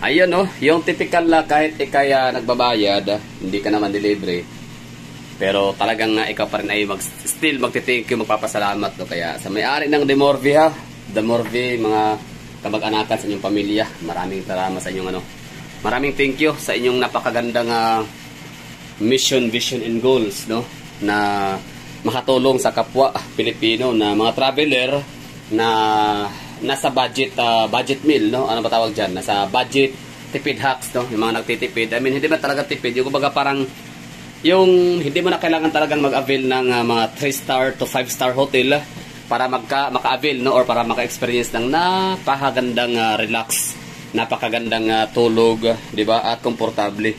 Ayun no, yung typical na kahit ikaya nagbabayad, hindi ka naman delivery. Pero talagang ikaw pa rin ay still magti-thank you, magpapasalamat no. Kaya sa may-ari ng Demorve ha, Demorve, mga kamag-anakan sa inyong pamilya, maraming salamat sa inyong maraming thank you sa inyong napakagandang mission, vision and goals no, na makatulong sa kapwa Pilipino na mga traveler na nasa budget meal no, ano ba tawag diyan, nasa budget tipid hacks no, yung mga nagtitipid. I mean, hindi ba talaga tipid, yung kumbaga parang yung hindi mo na kailangan talagang mag-avail ng mga 3-star to 5-star hotel para maka-avail no, or para maka-experience ng napakagandang relax, napakagandang tulog, di ba, at komportable.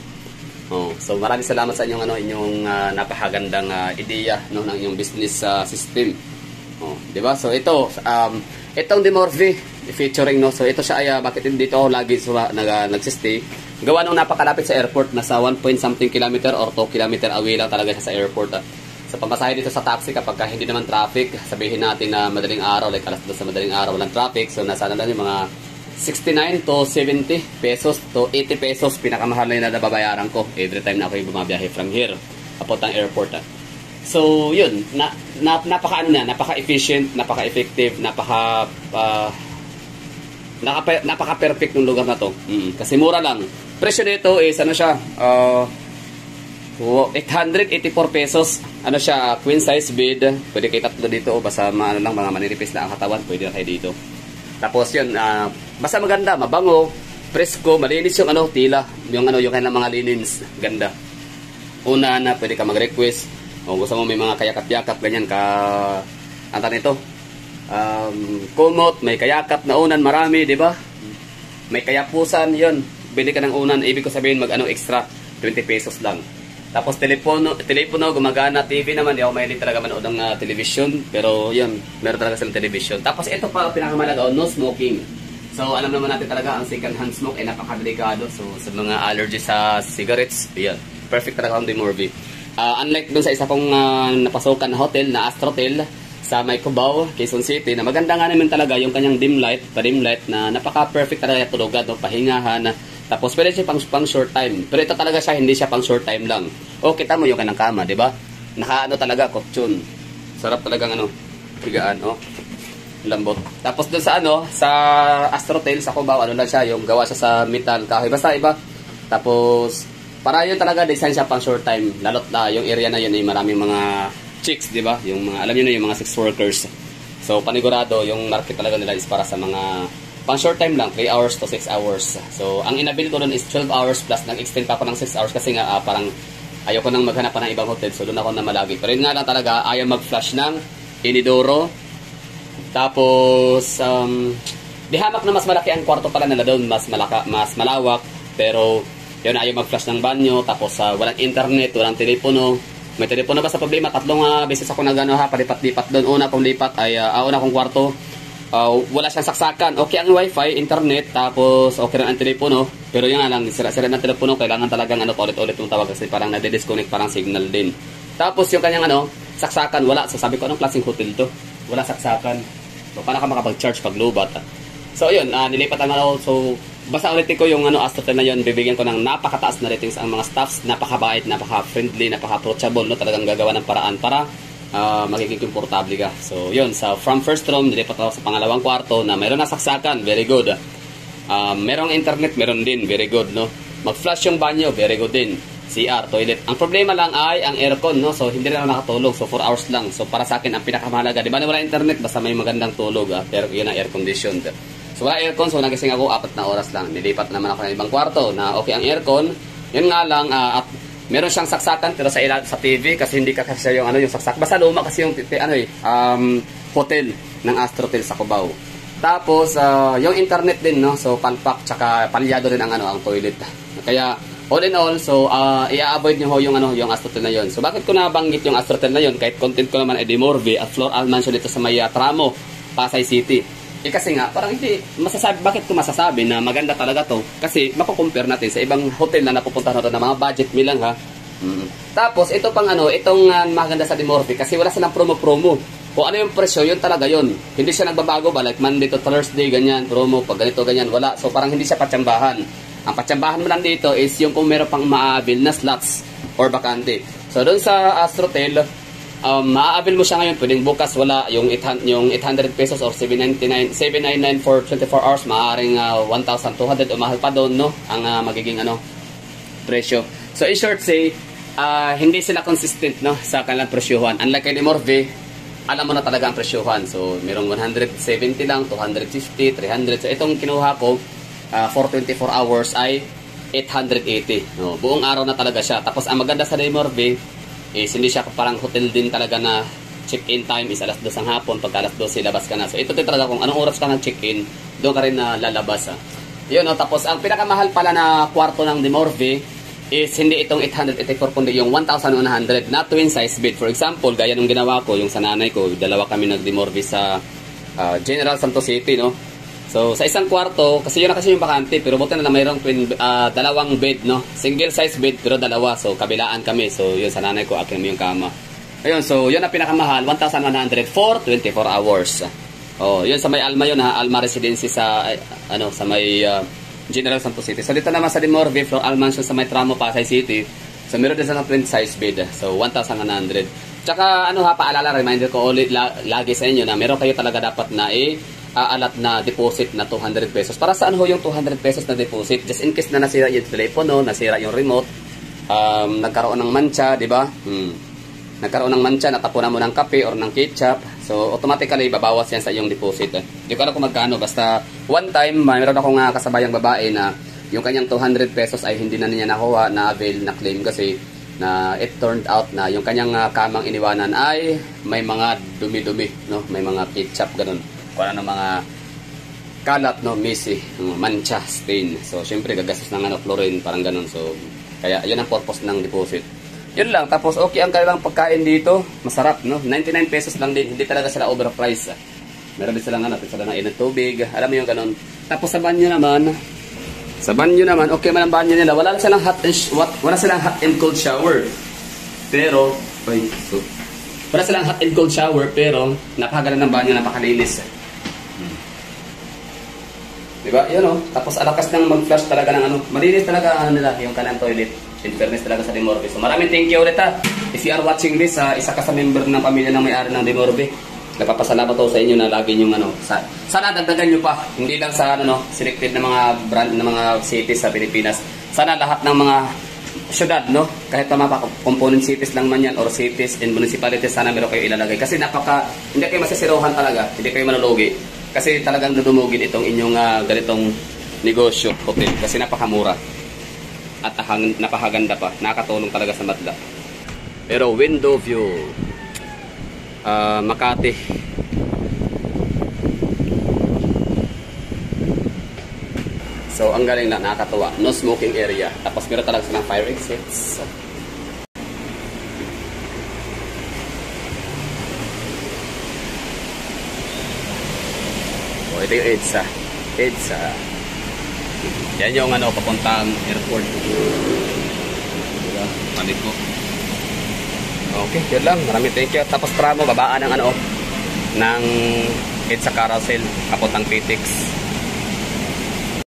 So maraming salamat sa inyong inyong napakagandang ideya no, ng inyong business system. Di ba? So ito itong Demorve featuring no. So ito siya ay bakit dito ako lagi nagsistay. Gawa nung napakalapit sa airport, nasa 1-point-something kilometer or 2 kilometer away lang talaga siya sa airport. Sa pamasahe dito sa taxi kapag hindi naman traffic, sabihin natin na madaling araw, like alas 2 sa madaling araw walang traffic, so nasa lang yung mga 69 to 70 pesos to 80 pesos pinakamahal na nababayaran ko every time na ako yung bumabiyahe from here papuntang airport. So yun, napaka-efficient, napaka-effective, napaka-perfect ng lugar na to. Kasi mura lang. Presyo nito is siya, 884 pesos. Ano siya, queen size bed. Pwede kayo tatlo dito o basta mga maniripis na ang katawan, pwede na kayo dito. Tapos yun, basta maganda, mabango, presko, malinis yung tila, yung kanilang mga linens, ganda. Una na pwede ka mag-request. Kung gusto mo may mga kayakap-yakap, ganyan anta nito. Kumot, may kayakap na unan, marami, di ba? May kayapusan, yun. Bili ka ng unan, ibig ko sabihin extra, 20 pesos lang. Tapos telepono, gumagana, TV naman, di ako mahilig talaga manood ng television. Pero yun, meron talaga silang television. Tapos ito pa, pinakamalaga, no smoking. So alam naman natin talaga, ang second hand smoke ay napakadelikado. So sa mga allergy sa cigarettes, yan, perfect talaga ang Demorve. Unlike dun sa isa kong napasukan na hotel, na Astrotel, sa May Cubao, Quezon City, na maganda nga naman talaga yung kanyang dim light na napaka-perfect talaga tulugan, no, pahingahan. Tapos pwede siya pang short time. Pero ito talaga siya, hindi siya pang short time lang. O, kita mo yung kanyang kama, di ba? Talaga, kutsyon. Sarap talagang higaan, lambot. Tapos dun sa sa Astrotel, sa Cubao, lang siya, yung gawa siya sa metal kahoy. Basta iba. Tapos para yun talaga, design siya pang short time. Lalot na yung area na yun ay maraming mga chicks, di ba? Yung mga, alam niyo na, yung mga sex workers. So panigurado, yung market talaga nila is para sa mga pang short time lang, 3 hours to 6 hours. So ang inabil ko doon is 12 hours plus nag-extend pa ako ng 6 hours kasi nga parang ayoko nang maghanap pa ng ibang hotel. So doon ako na malagi. Pero yun nga lang talaga, ayaw mag-flash ng inidoro. Tapos di hamak na mas malaki ang kwarto pala nila doon, mas malawak. Pero yun, ayaw mag-flash ng banyo, tapos walang internet, walang telepono. May telepono ba sa problema? 3 beses ako palipat-lipat doon. Una kong lipat ay, una kong kwarto, wala siyang saksakan. Okay ang wifi, internet, tapos okay rin ang telepono. Pero yun nga lang, sira-sira ng telepono, kailangan talagang ulit-ulit yung tawag kasi parang nade-disconnect, parang signal din. Tapos yung kanyang saksakan, wala. So sabi ko, anong klaseng hotel to? Wala saksakan. So paano ka makapag-charge pag lobat? So yun, nilipat ang so basta ulitin ko yung Astrotel na yun, bibigyan ko ng napakataas na ratings ang mga staffs, napakabait, napaka-friendly, napaka-approachable, no? Talagang gagawa ng paraan para magiging komportable ka. So yun, from first room, nilipat ako sa pangalawang kwarto na mayroon na saksakan, very good. Merong internet, meron din, very good, no? Mag-flush yung banyo, very good din. CR, toilet. Ang problema lang ay ang aircon, no? So hindi rin ako nakatulog, so 4 hours lang. So para sa akin, ang pinakamahalaga, di ba na wala internet, basta may magandang tulog, pero yun ang air conditioned. So wala aircon, so nagising ako 4 na oras lang. Nilipat naman ako ng ibang kwarto na okay ang aircon. Yun nga lang, at meron siyang saksakan pero sa TV kasi hindi kasi yung yung saksak. Basta luma kasi yung hotel ng Astrotel sa Cubao. Tapos yung internet din, no. So palpak tsaka palyado rin ang ang toilet. Kaya all in all, so i-avoid niyo yung yung Astrotel na yon. So bakit ko nabanggit yung Astrotel na yon? Kahit content ko naman ay Demorve at Floral Mansion dito sa may Tramo, Pasay City. Kasi nga, parang hindi masasabi, bakit ko masasabi na maganda talaga to? Kasi makukompare natin sa ibang hotel na napupuntahan natin na mga budget meal lang, ha. Tapos ito pang itong maganda sa Demorve kasi wala silang promo-promo. Kung ano yung presyo, yun talaga yun. Hindi siya nagbabago ba, like Monday to Thursday, ganyan, promo, pag ganito, ganyan, wala. So parang hindi siya patsambahan. Ang patsambahan mo lang dito is yung kung meron pang maabil na slots or bakante. So doon sa Astrotel, maaabil mo siya ngayon, pwedeng bukas wala, yung 800 pesos or 799 for 24 hours, maaaring 1,200 o mahal pa doon, no? Ang magiging presyo. So in short say, hindi sila consistent, no, sa kanilang presyuhan. Unlike kay Dimorve, alam mo na talaga ang presyuhan. So merong 170 lang, 250, 300. So itong kinuha ko for 24 hours ay 880. No, buong araw na talaga siya. Tapos ang maganda sa Dimorve is hindi siya parang hotel din talaga na check-in time is alas 2 ng hapon, pagka alas 12 labas ka na. So ito din talaga kung anong oras ka nag-check-in, doon ka rin na lalabas. Yun, no? Tapos ang pinakamahal pala na kwarto ng Dimorve is hindi itong 884 kundi yung 1,100 na twin size bed. For example, gaya nung ginawa ko, yung sa nanay ko, dalawa kami nag-Dimorve sa General Santos City, no? So sa isang kwarto, kasi yun na kasi yung bakante, pero buti na lang mayroong dalawang bed, no? Single size bed pero dalawa, so kabilaan kami. So yun sa nanay ko, akin mo yung kama. Ayun, so yun ang pinakamahal, 1,100 for 24 hours. Oh, yun sa may Alma yun, ha, Alma Residency sa sa may General Santos City. So dito naman sa Dimorve, Floral Mansion sa may Tramo, Pasay City. So meron din sa twin size bed, so 1,100. Tsaka paalala, reminder ko ulit lagi sa inyo na meron kayo talaga dapat na alat na deposit na 200 pesos. Para saan ho yung 200 pesos na deposit? Just in case na nasira yung telepono, nasira yung remote, nagkaroon ng mancha, di ba? Nagkaroon ng mancha, natapunan mo ng kape or ng ketchup. So, automatically, babawas yan sa iyong deposit. Hindi ko alam kung magkano. Basta, one time, meron akong kasabayang babae na yung kanyang 200 pesos ay hindi na niya nakuha, na-avail, na-claim kasi na it turned out na yung kanyang kamang iniwanan ay may mga dumi-dumi, no? May mga ketchup, ganun. Kung ano ng mga kalat, no, messy, mancha, stain. So, syempre, gagastos ng chlorine, parang ganun. So, kaya, yun ang purpose ng deposit. Yun lang. Tapos, okay ang kanilang pagkain dito. Masarap, no? 99 pesos lang din. Hindi talaga sila overpriced. Meron din silang, sila ng init tubig. Alam mo yung ganun. Tapos, sa banyo naman, okay man ang banyo nila. Wala silang hot and cold shower. Pero, wala silang hot and cold shower, pero, napakaganda ng banyo, napakalinis. Diba? Yun, tapos alakas ng mag-flush talaga ng malinis talaga nila yung kanang toilet. In fairness talaga sa Dimorve. So maraming thank you ulit, ha. If you are watching this, isa ka sa member ng pamilya ng may-ari ng Dimorve. Napapasalamat ako sa inyo na lagi yung sana dagdagan nyo pa. Hindi lang sa selected na mga brand ng mga cities sa Pilipinas. Sana lahat ng mga syudad, no? Kahit pa mga component cities lang man yan or cities and municipalities, sana meron kayo ilalagay. Kasi hindi kayo masisiruhan talaga. Hindi kayo malulugi. Kasi talagang dudumugin itong inyong ganitong negosyo, hotel. Kasi napakamura. At napakaganda pa. Nakakatulong talaga sa madla. Pero window view. Makati. So, ang galing na. Nakakatuwa. No smoking area. Tapos meron talaga silang fire exits. Ito yung EDSA. Yan yung papuntang airport. Diba? Manig ko. Okay, yun lang. Maraming thank you. Tapos Tramo, babaan ng ng EDSA carousel, papuntang PTX.